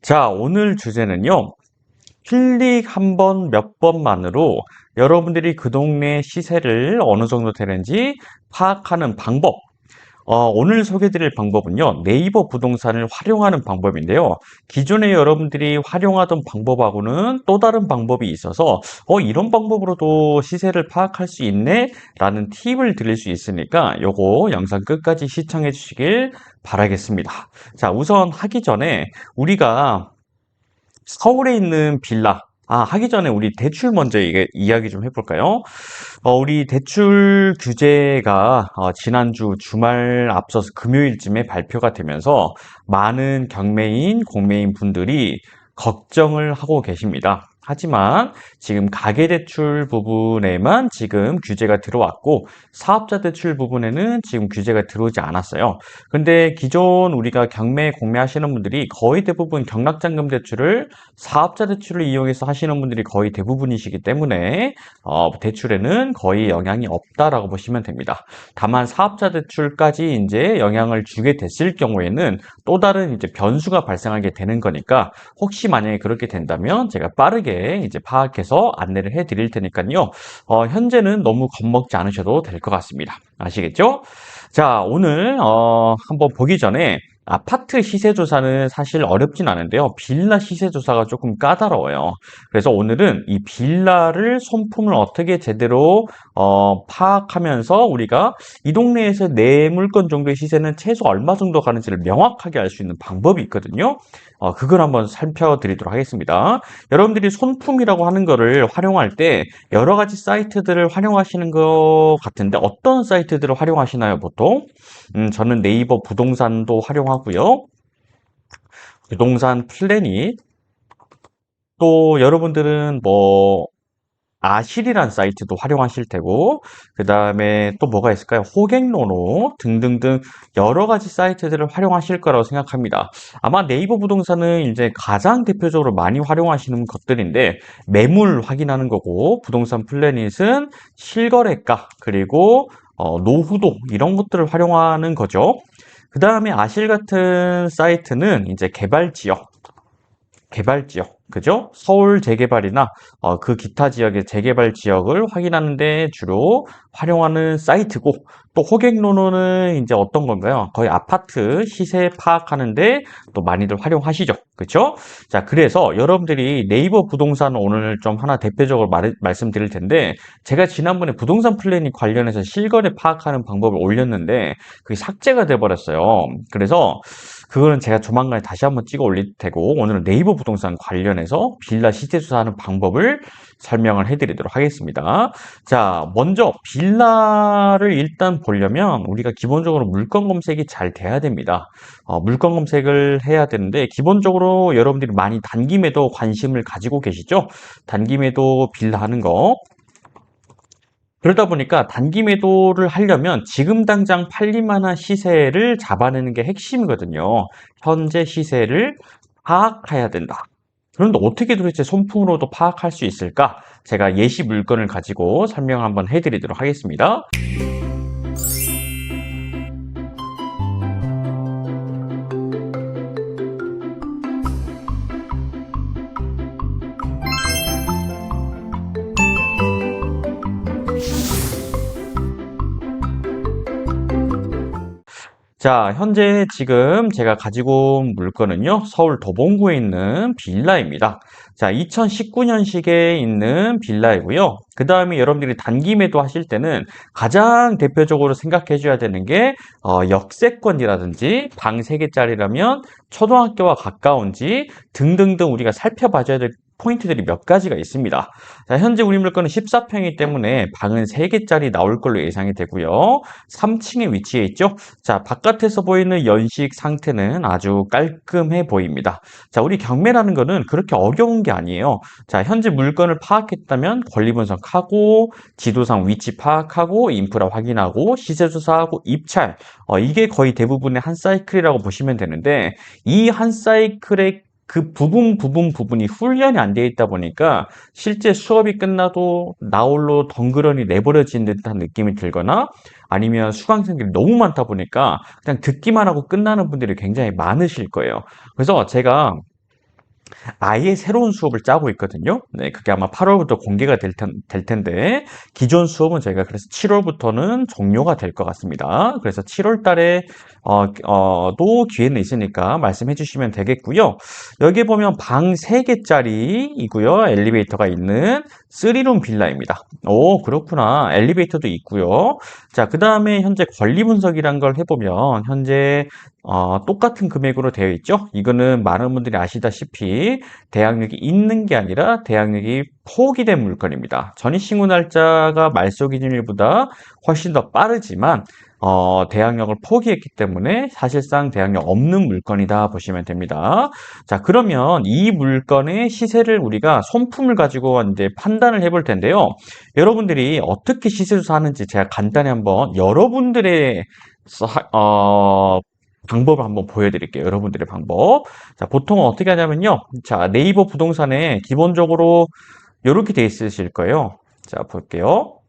자, 오늘 주제는요. 클릭 한 번, 몇 번만으로 여러분들이 그 동네 시세를 어느 정도 되는지 파악하는 방법. 오늘 소개드릴 방법은요. 네이버 부동산을 활용하는 방법인데요. 기존에 여러분들이 활용하던 방법하고는 또 다른 방법이 있어서 이런 방법으로도 시세를 파악할 수 있네? 라는 팁을 드릴 수 있으니까 요거 영상 끝까지 시청해 주시길 바라겠습니다. 자, 우선 하기 전에 우리가 서울에 있는 빌라. 하기 전에 우리 대출 먼저 이야기 좀 해볼까요? 우리 대출 규제가 지난주 주말 앞서서 금요일쯤에 발표가 되면서 많은 경매인, 공매인 분들이 걱정을 하고 계십니다. 하지만 지금 가계대출 부분에만 지금 규제가 들어왔고 사업자 대출 부분에는 지금 규제가 들어오지 않았어요. 근데 기존 우리가 경매, 공매하시는 분들이 거의 대부분 경락잔금 대출을 사업자 대출을 이용해서 하시는 분들이 거의 대부분이시기 때문에 대출에는 거의 영향이 없다라고 보시면 됩니다. 다만 사업자 대출까지 이제 영향을 주게 됐을 경우에는 또 다른 이제 변수가 발생하게 되는 거니까 혹시 만약에 그렇게 된다면 제가 빠르게 이제 파악해서 안내를 해 드릴 테니까요. 현재는 너무 겁먹지 않으셔도 될 것 같습니다. 아시겠죠? 자, 오늘 한번 보기 전에 아파트 시세 조사는 사실 어렵진 않은데요. 빌라 시세 조사가 조금 까다로워요. 그래서 오늘은 이 빌라를 손품을 어떻게 제대로 파악하면서 우리가 이 동네에서 내 물건 정도의 시세는 최소 얼마 정도 가는지를 명확하게 알 수 있는 방법이 있거든요. 그걸 한번 살펴드리도록 하겠습니다. 여러분들이 손품이라고 하는 거를 활용할 때 여러 가지 사이트들을 활용하시는 것 같은데 어떤 사이트들을 활용하시나요, 보통? 저는 네이버 부동산도 활용하고요. 부동산 플래닛, 또 여러분들은 뭐 아실이란 사이트도 활용하실 테고, 그 다음에 또 뭐가 있을까요? 호갱노노 등등등 여러 가지 사이트들을 활용하실 거라고 생각합니다. 아마 네이버 부동산은 이제 가장 대표적으로 많이 활용하시는 것들인데, 매물 확인하는 거고, 부동산 플래닛은 실거래가, 그리고 노후도 이런 것들을 활용하는 거죠. 그 다음에 아실 같은 사이트는 이제 개발 지역, 그죠? 서울 재개발이나 그 기타 지역의 재개발 지역을 확인하는 데 주로 활용하는 사이트고, 또 호갱노노는 이제 어떤 건가요? 거의 아파트 시세 파악하는데 또 많이들 활용하시죠. 그렇죠? 자, 그래서 여러분들이 네이버 부동산 오늘 좀 하나 대표적으로 말씀드릴 텐데, 제가 지난번에 부동산 플래닝 관련해서 실거래 파악하는 방법을 올렸는데 그게 삭제가 돼 버렸어요. 그래서 그거는 제가 조만간에 다시 한번 찍어 올릴 테고, 오늘은 네이버 부동산 관련해서 빌라 시세 조사하는 방법을 설명을 해드리도록 하겠습니다. 자, 먼저 빌라를 일단 보려면 우리가 기본적으로 물건 검색이 잘 돼야 됩니다. 물건 검색을 해야 되는데, 기본적으로 여러분들이 많이 단기 매도 관심을 가지고 계시죠? 단기 매도 빌라 하는 거. 그러다 보니까 단기 매도를 하려면 지금 당장 팔릴 만한 시세를 잡아내는 게 핵심이거든요. 현재 시세를 파악해야 된다. 그런데 어떻게 도대체 손품으로도 파악할 수 있을까? 제가 예시 물건을 가지고 설명 한번 해드리도록 하겠습니다. 자, 현재 지금 제가 가지고 온 물건은요, 서울 도봉구에 있는 빌라입니다. 자, 2019년식에 있는 빌라이고요. 그 다음에 여러분들이 단기 매도 하실 때는 가장 대표적으로 생각해 줘야 되는 게, 역세권이라든지 방 3개짜리라면 초등학교와 가까운지 등등등 우리가 살펴봐줘야 될 포인트들이 몇 가지가 있습니다. 자, 현재 우리 물건은 14평이기 때문에 방은 3개짜리 나올 걸로 예상이 되고요. 3층에 위치해 있죠? 자, 바깥에서 보이는 연식 상태는 아주 깔끔해 보입니다. 자, 우리 경매라는 거는 그렇게 어려운 게 아니에요. 자, 현재 물건을 파악했다면 권리 분석하고, 지도상 위치 파악하고, 인프라 확인하고, 시세 조사하고, 입찰. 이게 거의 대부분의 한 사이클이라고 보시면 되는데, 이 한 사이클의 그 부분이 훈련이 안 되어 있다 보니까 실제 수업이 끝나도 나홀로 덩그러니 내버려진 듯한 느낌이 들거나, 아니면 수강생들이 너무 많다 보니까 그냥 듣기만 하고 끝나는 분들이 굉장히 많으실 거예요. 그래서 제가 아예 새로운 수업을 짜고 있거든요. 네, 그게 아마 8월부터 공개가 될 텐데, 기존 수업은 저희가 그래서 7월부터는 종료가 될 것 같습니다. 그래서 7월 달에, 또 기회는 있으니까 말씀해 주시면 되겠고요. 여기 보면 방 3개짜리이고요. 엘리베이터가 있는 3룸 빌라입니다. 오, 그렇구나. 엘리베이터도 있고요. 자, 그 다음에 현재 권리 분석이란 걸 해보면, 현재 똑같은 금액으로 되어 있죠. 이거는 많은 분들이 아시다시피 대항력이 있는 게 아니라 대항력이 포기된 물건입니다. 전입신고 날짜가 말소 기준일보다 훨씬 더 빠르지만 대항력을 포기했기 때문에 사실상 대항력 없는 물건이다 보시면 됩니다. 자, 그러면 이 물건의 시세를 우리가 손품을 가지고 이제 판단을 해볼 텐데요. 여러분들이 어떻게 시세 조사하는지 제가 간단히 한번 여러분들의 방법을 한번 보여드릴게요. 여러분들의 방법. 자, 보통 어떻게 하냐면요. 자, 네이버 부동산에 기본적으로 이렇게 돼 있으실 거예요. 자, 볼게요.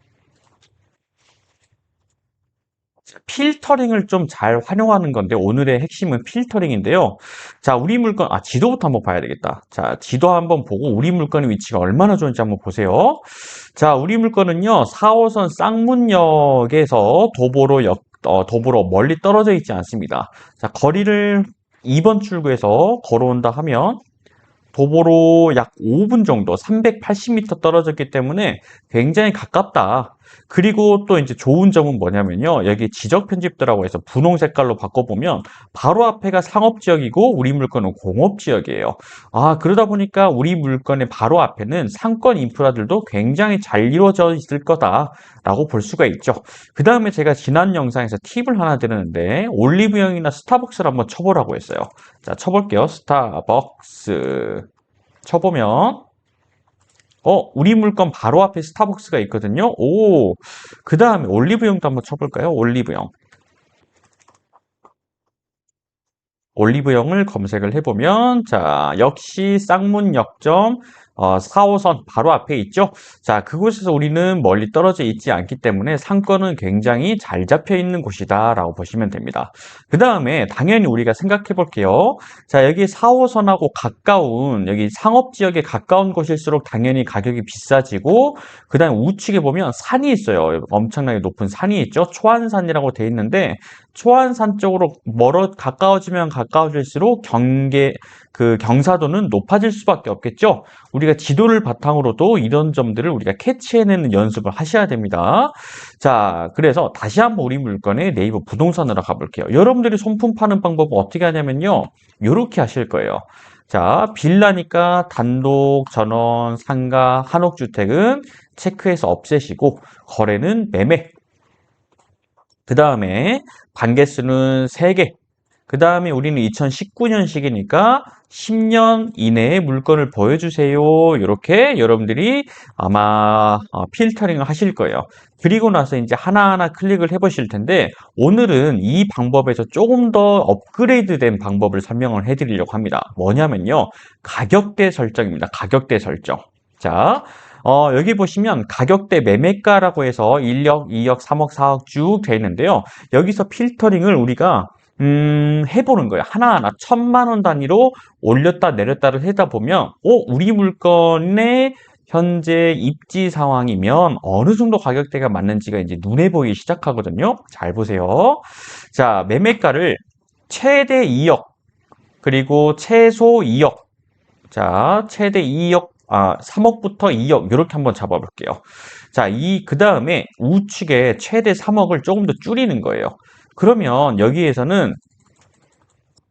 자, 필터링을 좀 잘 활용하는 건데, 오늘의 핵심은 필터링인데요. 자, 우리 물건, 지도부터 한번 봐야 되겠다. 자, 지도 한번 보고 우리 물건의 위치가 얼마나 좋은지 한번 보세요. 자, 우리 물건은요, 4호선 쌍문역에서 도보로 멀리 떨어져 있지 않습니다. 자, 거리를 2번 출구에서 걸어온다 하면 도보로 약 5분 정도, 380m 떨어졌기 때문에 굉장히 가깝다. 그리고 또 이제 좋은 점은 뭐냐면요. 여기 지적 편집도라고 해서 분홍 색깔로 바꿔보면 바로 앞에가 상업지역이고 우리 물건은 공업지역이에요. 그러다 보니까 우리 물건의 바로 앞에는 상권 인프라들도 굉장히 잘 이루어져 있을 거다라고 볼 수가 있죠. 그 다음에 제가 지난 영상에서 팁을 하나 드렸는데 올리브영이나 스타벅스를 한번 쳐보라고 했어요. 자, 쳐볼게요. 스타벅스. 쳐보면, 우리 물건 바로 앞에 스타벅스가 있거든요. 오, 그 다음에 올리브영도 한번 쳐볼까요? 올리브영. 올리브영을 검색을 해보면, 자, 역시 쌍문역점 4호선 바로 앞에 있죠. 자, 그곳에서 우리는 멀리 떨어져 있지 않기 때문에 상권은 굉장히 잘 잡혀 있는 곳이다라고 보시면 됩니다. 그 다음에 당연히 우리가 생각해 볼게요. 자, 여기 4호선하고 가까운 여기 상업지역에 가까운 곳일수록 당연히 가격이 비싸지고, 그 다음에 우측에 보면 산이 있어요. 엄청나게 높은 산이 있죠. 초안산이라고 돼 있는데, 초안산 쪽으로 가까워지면 가까워질수록 경사도는 높아질 수밖에 없겠죠. 우리가 지도를 바탕으로도 이런 점들을 우리가 캐치해내는 연습을 하셔야 됩니다. 자, 그래서 다시 한번 우리 물건의 네이버 부동산으로 가볼게요. 여러분들이 손품 파는 방법은 어떻게 하냐면요. 이렇게 하실 거예요. 자, 빌라니까 단독, 전원, 상가, 한옥주택은 체크해서 없애시고 거래는 매매. 그 다음에 반개수는 3개. 그 다음에 우리는 2019년식이니까 10년 이내에 물건을 보여주세요. 이렇게 여러분들이 아마 필터링을 하실 거예요. 그리고 나서 이제 하나하나 클릭을 해보실 텐데 오늘은 이 방법에서 조금 더 업그레이드된 방법을 설명을 해드리려고 합니다. 뭐냐면요. 가격대 설정입니다. 가격대 설정. 자, 여기 보시면 가격대 매매가라고 해서 1억, 2억, 3억, 4억 쭉 돼 있는데요. 여기서 필터링을 우리가 해보는 거예요. 하나하나 1,000만 원 단위로 올렸다 내렸다를 하다 보면, 우리 물건의 현재 입지 상황이면 어느 정도 가격대가 맞는지가 이제 눈에 보이기 시작하거든요. 잘 보세요. 자, 매매가를 최대 2억, 그리고 최소 2억. 자, 최대 2억, 3억부터 2억, 이렇게 한번 잡아볼게요. 자, 그 다음에 우측에 최대 3억을 조금 더 줄이는 거예요. 그러면 여기에서는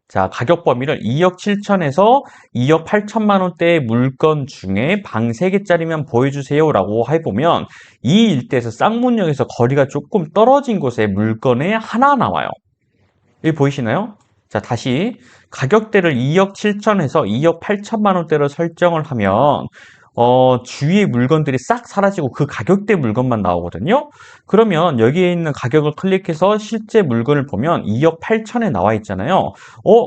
자, 가격 범위를 2억 7천에서 2억 8천만 원대의 물건 중에 방 3개짜리면 보여주세요 라고 해보면 이 일대에서 쌍문역에서 거리가 조금 떨어진 곳에 물건에 하나 나와요. 여기 보이시나요? 자, 다시 가격대를 2억 7천에서 2억 8천만 원대로 설정을 하면 주위의 물건들이 싹 사라지고 그 가격대 물건만 나오거든요. 그러면 여기에 있는 가격을 클릭해서 실제 물건을 보면 2억 8천에 나와 있잖아요.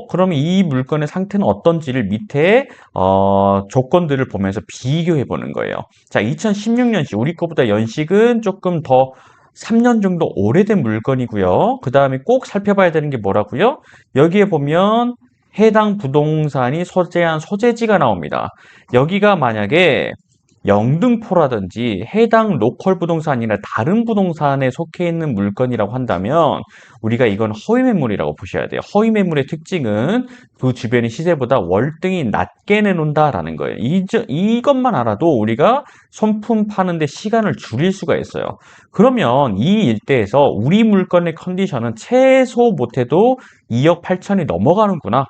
그러면 이 물건의 상태는 어떤지를 밑에 조건들을 보면서 비교해 보는 거예요. 자, 2016년식 우리 거보다 연식은 조금 더 3년 정도 오래된 물건이고요. 그 다음에 꼭 살펴봐야 되는 게 뭐라고요? 여기에 보면 해당 부동산이 소재한 소재지가 나옵니다. 여기가 만약에 영등포라든지 해당 로컬 부동산이나 다른 부동산에 속해 있는 물건이라고 한다면 우리가 이건 허위 매물이라고 보셔야 돼요. 허위 매물의 특징은 그 주변의 시세보다 월등히 낮게 내놓는다라는 거예요. 이것만 알아도 우리가 손품 파는데 시간을 줄일 수가 있어요. 그러면 이 일대에서 우리 물건의 컨디션은 최소 못해도 2억 8천이 넘어가는구나.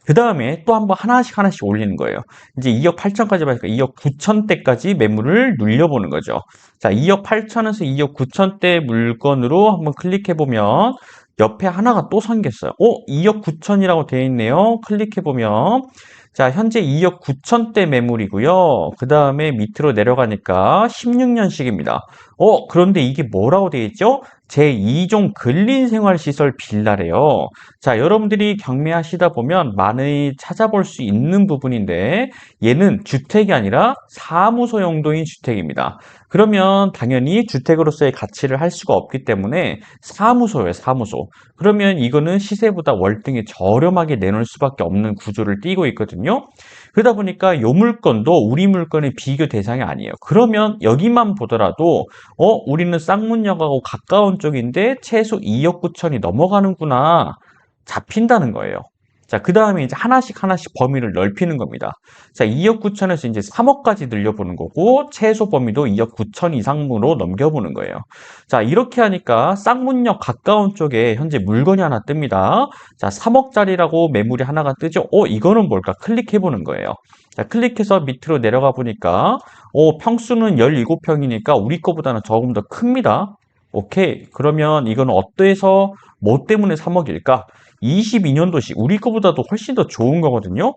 그 다음에 또 한번 하나씩 올리는 거예요. 이제 2억 8천까지 받으니까 2억 9천대까지 매물을 눌려보는 거죠. 자, 2억 8천에서 2억 9천대 물건으로 한번 클릭해보면 옆에 하나가 또 생겼어요. 2억 9천이라고 되어 있네요. 클릭해보면 자, 현재 2억 9천대 매물이고요. 그 다음에 밑으로 내려가니까 16년식입니다. 그런데 이게 뭐라고 되어 있죠? 제2종 근린생활시설 빌라래요. 자, 여러분들이 경매하시다 보면 많이 찾아볼 수 있는 부분인데 얘는 주택이 아니라 사무소 용도인 주택입니다. 그러면 당연히 주택으로서의 가치를 할 수가 없기 때문에 사무소예요, 사무소. 그러면 이거는 시세보다 월등히 저렴하게 내놓을 수밖에 없는 구조를 띠고 있거든요. 그러다 보니까 이 물건도 우리 물건의 비교 대상이 아니에요. 그러면 여기만 보더라도 우리는 쌍문역하고 가까운 쪽인데 최소 2억 9천이 넘어가는구나. 잡힌다는 거예요. 자, 그 다음에 이제 하나씩 범위를 넓히는 겁니다. 자, 2억 9천에서 이제 3억까지 늘려보는 거고, 최소 범위도 2억 9천 이상으로 넘겨보는 거예요. 자, 이렇게 하니까 쌍문역 가까운 쪽에 현재 물건이 하나 뜹니다. 자, 3억짜리라고 매물이 하나가 뜨죠? 이거는 뭘까? 클릭해보는 거예요. 자, 클릭해서 밑으로 내려가 보니까, 평수는 17평이니까 우리 거보다는 조금 더 큽니다. 오케이. 그러면 이거는 어때서, 뭐 때문에 3억일까? 22년도식 우리 거보다도 훨씬 더 좋은 거거든요.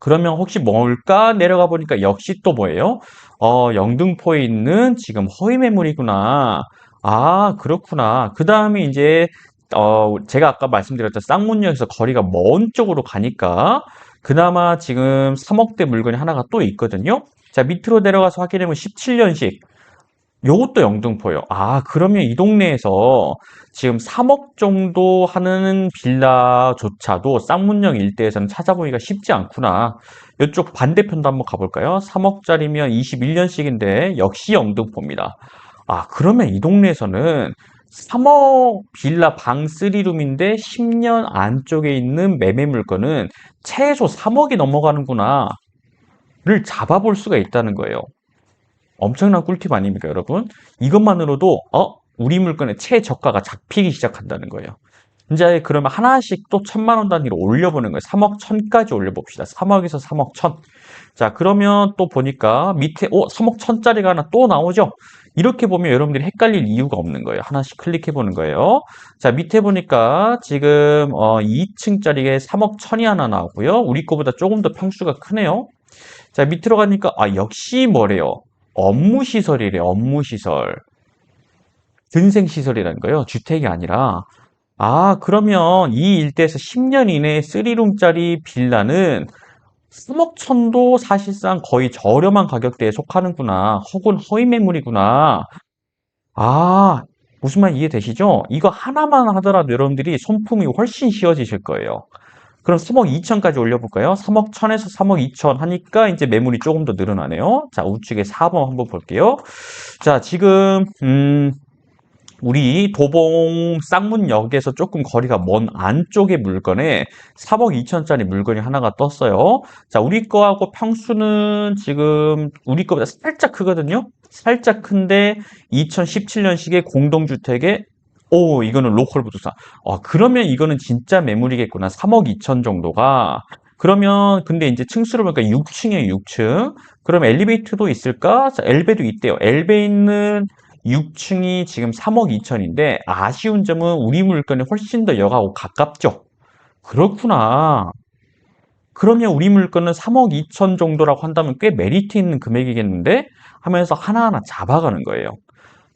그러면 혹시 뭘까? 내려가 보니까 역시 또 뭐예요? 영등포에 있는 지금 허위 매물이구나. 아, 그렇구나. 그 다음에 이제 제가 아까 말씀드렸던 쌍문역에서 거리가 먼 쪽으로 가니까 그나마 지금 3억대 물건이 하나가 또 있거든요. 자, 밑으로 내려가서 확인해보면 17년식. 요것도 영등포요. 아, 그러면 이 동네에서 지금 3억 정도 하는 빌라조차도 쌍문역 일대에서는 찾아보기가 쉽지 않구나. 이쪽 반대편도 한번 가볼까요? 3억짜리면 21년씩인데 역시 영등포입니다. 아, 그러면 이 동네에서는 3억 빌라 방 3룸인데 10년 안쪽에 있는 매매 물건은 최소 3억이 넘어가는구나. 를 잡아볼 수가 있다는 거예요. 엄청난 꿀팁 아닙니까, 여러분? 이것만으로도 우리 물건의 최저가가 잡히기 시작한다는 거예요. 이제 그러면 하나씩 또 1,000만 원 단위로 올려보는 거예요. 3억 1,000까지 올려봅시다. 3억에서 3억 1,000. 자, 그러면 또 보니까 밑에 3억 1,000짜리가 하나 또 나오죠? 이렇게 보면 여러분들이 헷갈릴 이유가 없는 거예요. 하나씩 클릭해보는 거예요. 자, 밑에 보니까 지금 2층짜리에 3억 1,000이 하나 나오고요. 우리 거보다 조금 더 평수가 크네요. 자, 밑으로 가니까 역시 뭐래요? 업무시설이래, 업무시설. 근생시설이라는 거예요. 주택이 아니라. 아, 그러면 이 일대에서 10년 이내에 3룸짜리 빌라는 3억 천도 사실상 거의 저렴한 가격대에 속하는구나. 혹은 허위 매물이구나. 아, 무슨 말 이해되시죠? 이거 하나만 하더라도 여러분들이 손품이 훨씬 쉬워지실 거예요. 그럼 3억 2천까지 올려볼까요? 3억 1천에서 3억 2천 하니까 이제 매물이 조금 더 늘어나네요. 자, 우측에 4번 한번 볼게요. 자, 지금, 우리 도봉 쌍문역에서 조금 거리가 먼 안쪽의 물건에 3억 2천짜리 물건이 하나가 떴어요. 자, 우리 거하고 평수는 지금 우리 거보다 살짝 크거든요. 살짝 큰데 2017년식의 공동주택에 이거는 로컬 부동산. 그러면 이거는 진짜 매물이겠구나. 3억 2천 정도가. 그러면 근데 이제 층수를 보니까 6층이에요, 6층. 그럼 엘리베이터도 있을까? 자, 엘베도 있대요. 엘베 있는 6층이 지금 3억 2천인데 아쉬운 점은 우리 물건이 훨씬 더 역하고 가깝죠. 그렇구나. 그러면 우리 물건은 3억 2천 정도라고 한다면 꽤 메리트 있는 금액이겠는데? 하면서 하나하나 잡아가는 거예요.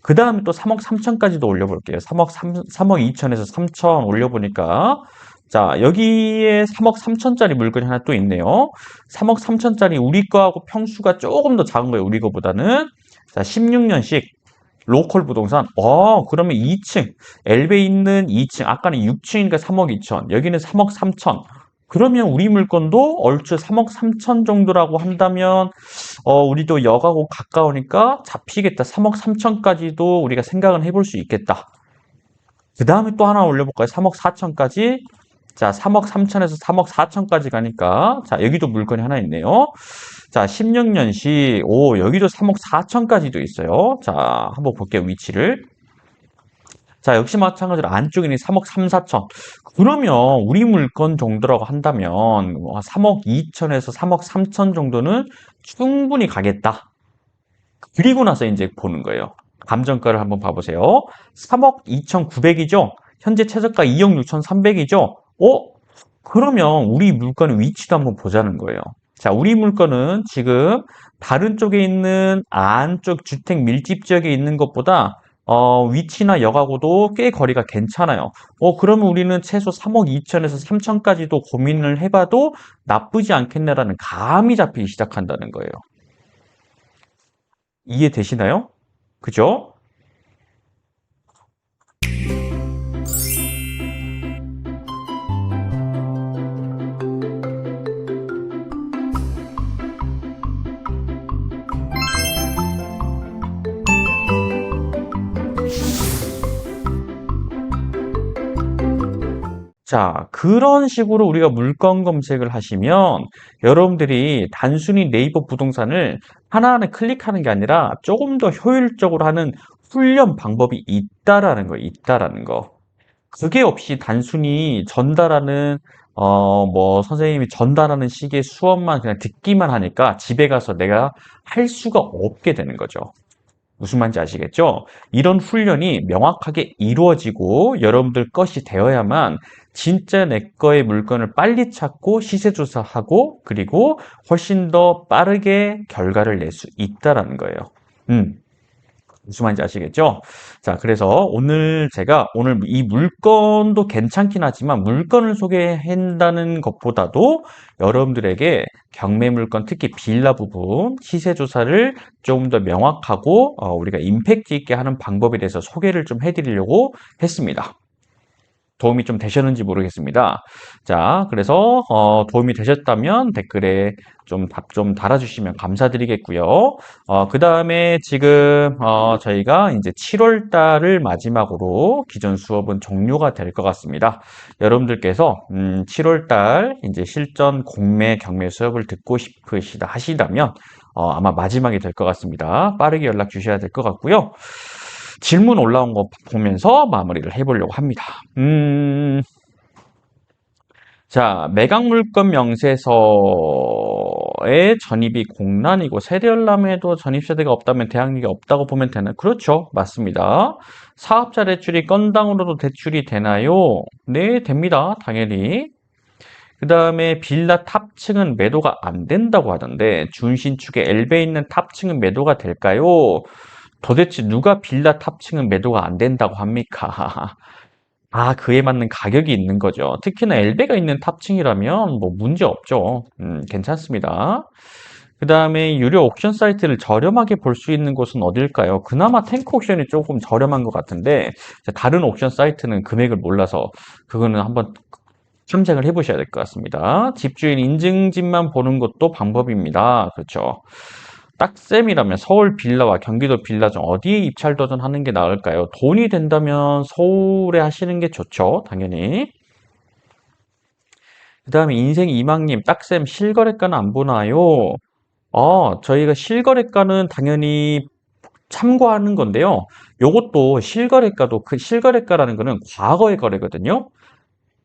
그 다음에 또 3억 3천까지도 올려볼게요. 3억 2천에서 3천 올려보니까 자, 여기에 3억 3천짜리 물건이 하나 또 있네요. 3억 3천짜리 우리 거하고 평수가 조금 더 작은 거예요. 우리 거보다는. 자, 16년식. 로컬 부동산. 그러면 2층. 엘베 있는 2층. 아까는 6층이니까 3억 2천. 여기는 3억 3천. 그러면 우리 물건도 얼추 3억 3천 정도라고 한다면, 우리도 역하고 가까우니까 잡히겠다. 3억 3천까지도 우리가 생각은 해볼 수 있겠다. 그 다음에 또 하나 올려볼까요? 3억 4천까지. 자, 3억 3천에서 3억 4천까지 가니까, 자, 여기도 물건이 하나 있네요. 자, 16년시, 여기도 3억 4천까지도 있어요. 자, 한번 볼게요, 위치를. 자, 역시 마찬가지로 안쪽에는 3억 3, 4천. 그러면 우리 물건 정도라고 한다면 3억 2천에서 3억 3천 정도는 충분히 가겠다. 그리고 나서 이제 보는 거예요. 감정가를 한번 봐보세요. 3억 2,900이죠? 현재 최저가 2억 6,300이죠? 그러면 우리 물건의 위치도 한번 보자는 거예요. 자, 우리 물건은 지금 다른 쪽에 있는 안쪽 주택 밀집 지역에 있는 것보다 위치나 역하고도 꽤 거리가 괜찮아요. 그러면 우리는 최소 3억 2천에서 3천까지도 고민을 해봐도 나쁘지 않겠네라는 감이 잡히기 시작한다는 거예요. 이해되시나요? 그죠? 자, 그런 식으로 우리가 물건 검색을 하시면 여러분들이 단순히 네이버 부동산을 하나하나 클릭하는 게 아니라 조금 더 효율적으로 하는 훈련 방법이 있다라는 거, 있다라는 거. 그게 없이 단순히 전달하는, 선생님이 전달하는 식의 수업만 그냥 듣기만 하니까 집에 가서 내가 할 수가 없게 되는 거죠. 무슨 말인지 아시겠죠? 이런 훈련이 명확하게 이루어지고 여러분들 것이 되어야만 진짜 내 거의 물건을 빨리 찾고 시세 조사하고 그리고 훨씬 더 빠르게 결과를 낼 수 있다라는 거예요. 무슨 말인지 아시겠죠? 자, 그래서 오늘 이 물건도 괜찮긴 하지만 물건을 소개한다는 것보다도 여러분들에게 경매 물건, 특히 빌라 부분 시세 조사를 조금 더 명확하고 우리가 임팩트 있게 하는 방법에 대해서 소개를 좀 해드리려고 했습니다. 도움이 좀 되셨는지 모르겠습니다. 자, 그래서 도움이 되셨다면 댓글에 좀 답 좀 달아주시면 감사드리겠고요. 그 다음에 지금 저희가 이제 7월 달을 마지막으로 기존 수업은 종료가 될 것 같습니다. 여러분들께서 7월 달 이제 실전 공매 경매 수업을 듣고 싶으시다 하시다면 아마 마지막이 될 것 같습니다. 빠르게 연락 주셔야 될 것 같고요. 질문 올라온 거 보면서 마무리를 해보려고 합니다. 자, 매각물건 명세서의 전입이 공란이고 세대열람에도 전입세대가 없다면 대항력이 없다고 보면 되나요? 그렇죠. 맞습니다. 사업자 대출이 건당으로도 대출이 되나요? 네, 됩니다. 당연히. 그 다음에 빌라 탑층은 매도가 안 된다고 하던데 준신축에 엘베 있는 탑층은 매도가 될까요? 도대체 누가 빌라 탑층은 매도가 안 된다고 합니까? 그에 맞는 가격이 있는 거죠. 특히나 엘베가 있는 탑층이라면 뭐 문제 없죠. 괜찮습니다. 그 다음에 유료 옥션 사이트를 저렴하게 볼 수 있는 곳은 어딜까요? 그나마 탱크 옥션이 조금 저렴한 것 같은데 다른 옥션 사이트는 금액을 몰라서 그거는 한번 참작을 해보셔야 될 것 같습니다. 집주인 인증집만 보는 것도 방법입니다. 그렇죠. 딱셈이라면 서울 빌라와 경기도 빌라 중 어디에 입찰 도전하는 게 나을까요? 돈이 된다면 서울에 하시는 게 좋죠. 당연히. 그 다음에 인생 이망님, 딱셈 실거래가는 안 보나요? 저희가 실거래가는 당연히 참고하는 건데요. 요것도 실거래가도 그 실거래가라는 거는 과거의 거래거든요.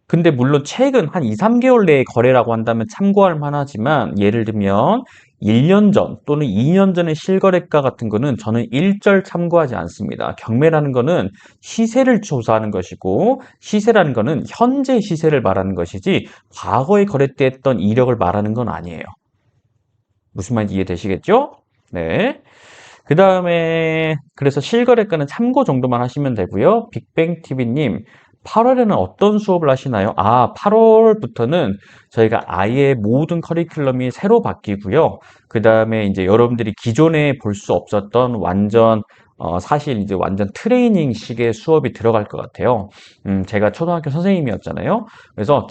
근데 물론 최근 한 2, 3개월 내의 거래라고 한다면 참고할 만하지만 예를 들면 1년 전 또는 2년 전의 실거래가 같은 거는 저는 일절 참고하지 않습니다. 경매라는 거는 시세를 조사하는 것이고 시세라는 거는 현재 시세를 말하는 것이지 과거에 거래 때 했던 이력을 말하는 건 아니에요. 무슨 말인지 이해되시겠죠? 네. 그 다음에 그래서 실거래가는 참고 정도만 하시면 되고요. 빅뱅TV님 8월에는 어떤 수업을 하시나요? 8월부터는 저희가 아예 모든 커리큘럼이 새로 바뀌고요. 그 다음에 이제 여러분들이 기존에 볼 수 없었던 완전 사실 이제 완전 트레이닝식의 수업이 들어갈 것 같아요. 제가 초등학교 선생님이었잖아요. 그래서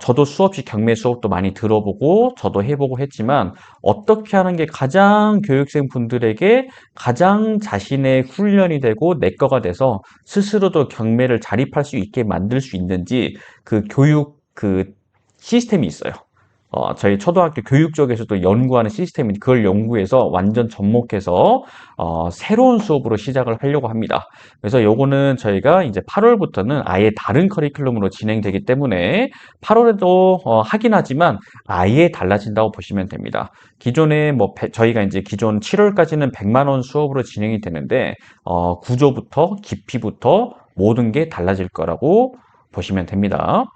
저도 수업식 경매 수업도 많이 들어보고 저도 해보고 했지만 어떻게 하는 게 가장 교육생 분들에게 가장 자신의 훈련이 되고 내 거가 돼서 스스로도 경매를 자립할 수 있게 만들 수 있는지 그 교육 그 시스템이 있어요. 저희 초등학교 교육 쪽에서도 연구하는 시스템이 그걸 연구해서 완전 접목해서 새로운 수업으로 시작을 하려고 합니다. 그래서 요거는 저희가 이제 8월부터는 아예 다른 커리큘럼으로 진행되기 때문에 8월에도 하긴 하지만 아예 달라진다고 보시면 됩니다. 기존에 저희가 이제 기존 7월까지는 100만 원 수업으로 진행이 되는데 구조부터 깊이부터 모든 게 달라질 거라고 보시면 됩니다.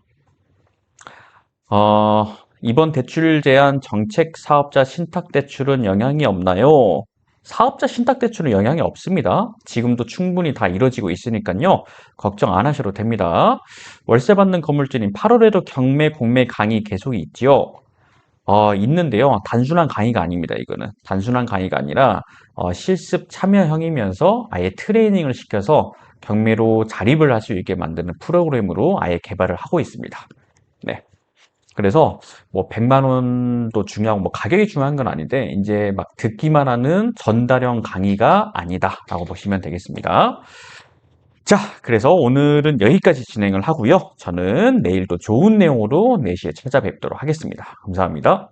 이번 대출 제한 정책 사업자 신탁 대출은 영향이 없나요? 사업자 신탁 대출은 영향이 없습니다. 지금도 충분히 다 이루어지고 있으니까요. 걱정 안 하셔도 됩니다. 월세 받는 건물주님 8월에도 경매, 공매 강의 계속 있지요? 있는데요. 단순한 강의가 아닙니다. 이거는 단순한 강의가 아니라 실습 참여형이면서 아예 트레이닝을 시켜서 경매로 자립을 할 수 있게 만드는 프로그램으로 아예 개발을 하고 있습니다. 네. 그래서 뭐 100만 원도 중요하고 뭐 가격이 중요한 건 아닌데 이제 막 듣기만 하는 전달형 강의가 아니다라고 보시면 되겠습니다. 자, 그래서 오늘은 여기까지 진행을 하고요. 저는 내일 도 좋은 내용으로 4시에 찾아뵙도록 하겠습니다. 감사합니다.